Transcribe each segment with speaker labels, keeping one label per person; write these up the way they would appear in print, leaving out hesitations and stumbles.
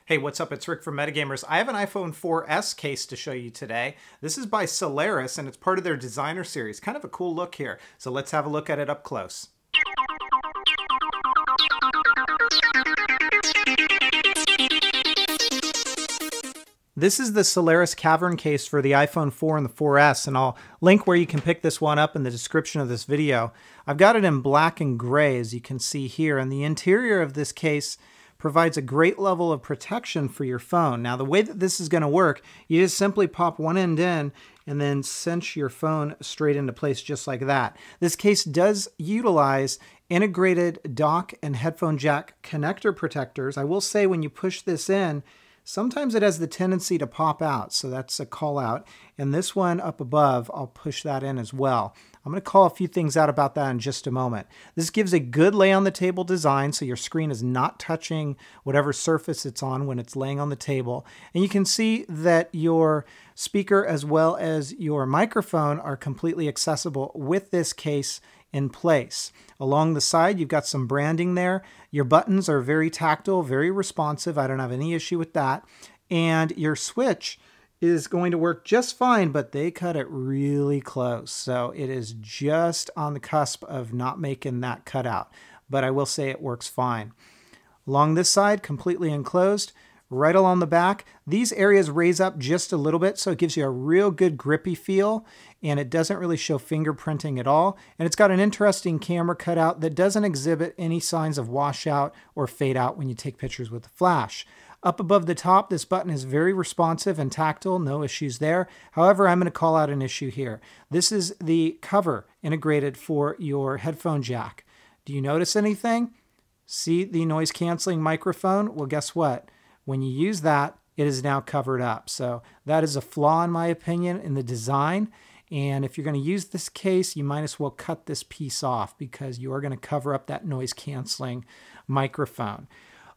Speaker 1: Hey, what's up? It's Rick from Metagamers. I have an iPhone 4S case to show you today. This is by Cellairis and it's part of their designer series. Kind of a cool look here. So let's have a look at it up close. This is the Cellairis Cavern case for the iPhone 4 and the 4S, and I'll link where you can pick this one up in the description of this video. I've got it in black and gray, as you can see here, and the interior of this case provides a great level of protection for your phone. Now, the way that this is going to work, you just simply pop one end in and then cinch your phone straight into place just like that. This case does utilize integrated dock and headphone jack connector protectors. I will say when you push this in, sometimes it has the tendency to pop out, so that's a call out. And this one up above, I'll push that in as well. I'm going to call a few things out about that in just a moment. This gives a good lay on the table design, so your screen is not touching whatever surface it's on when it's laying on the table. And you can see that your speaker as well as your microphone are completely accessible with this case in place. Along the side, you've got some branding there. Your buttons are very tactile, very responsive. I don't have any issue with that. And your switch is going to work just fine, but they cut it really close. So it is just on the cusp of not making that cutout. But I will say it works fine. Along this side, completely enclosed. Right along the back, these areas raise up just a little bit, so it gives you a real good grippy feel, and it doesn't really show fingerprinting at all. And it's got an interesting camera cutout that doesn't exhibit any signs of washout or fade out when you take pictures with the flash. Up above the top, this button is very responsive and tactile, no issues there. However, I'm going to call out an issue here. This is the cover integrated for your headphone jack. Do you notice anything? See the noise canceling microphone? Well, guess what? When you use that, it is now covered up. So that is a flaw, in my opinion, in the design. And if you're going to use this case, you might as well cut this piece off because you are going to cover up that noise canceling microphone.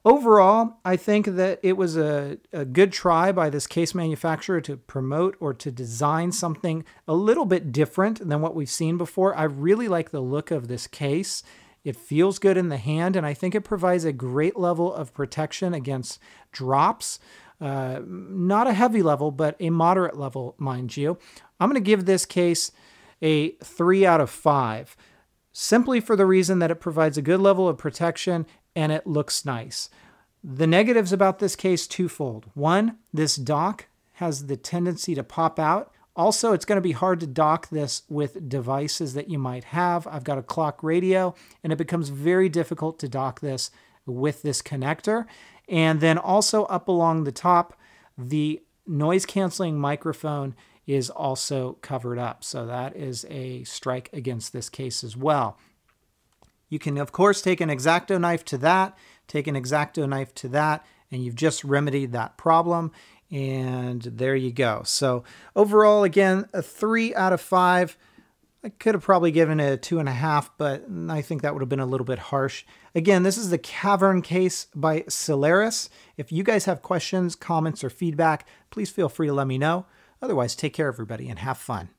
Speaker 1: Overall, I think that it was a good try by this case manufacturer to promote or to design something a little bit different than what we've seen before. I really like the look of this case. It feels good in the hand, and I think it provides a great level of protection against drops. Not a heavy level, but a moderate level, mind you. I'm going to give this case a 3 out of 5, simply for the reason that it provides a good level of protection and it looks nice. The negatives about this case, twofold. One, this dock has the tendency to pop out. Also, it's going to be hard to dock this with devices that you might have. I've got a clock radio, and it becomes very difficult to dock this with this connector. And then also up along the top, the noise canceling microphone is also covered up. So that is a strike against this case as well. You can, of course, take an X-Acto knife to that, take an X-Acto knife to that, and you've just remedied that problem. And there you go. So overall, again, a 3 out of 5. I could have probably given it a 2.5, but I think that would have been a little bit harsh. Again, this is the Cavern case by Cellairis. If you guys have questions, comments, or feedback, please feel free to let me know. Otherwise, take care, everybody, and have fun.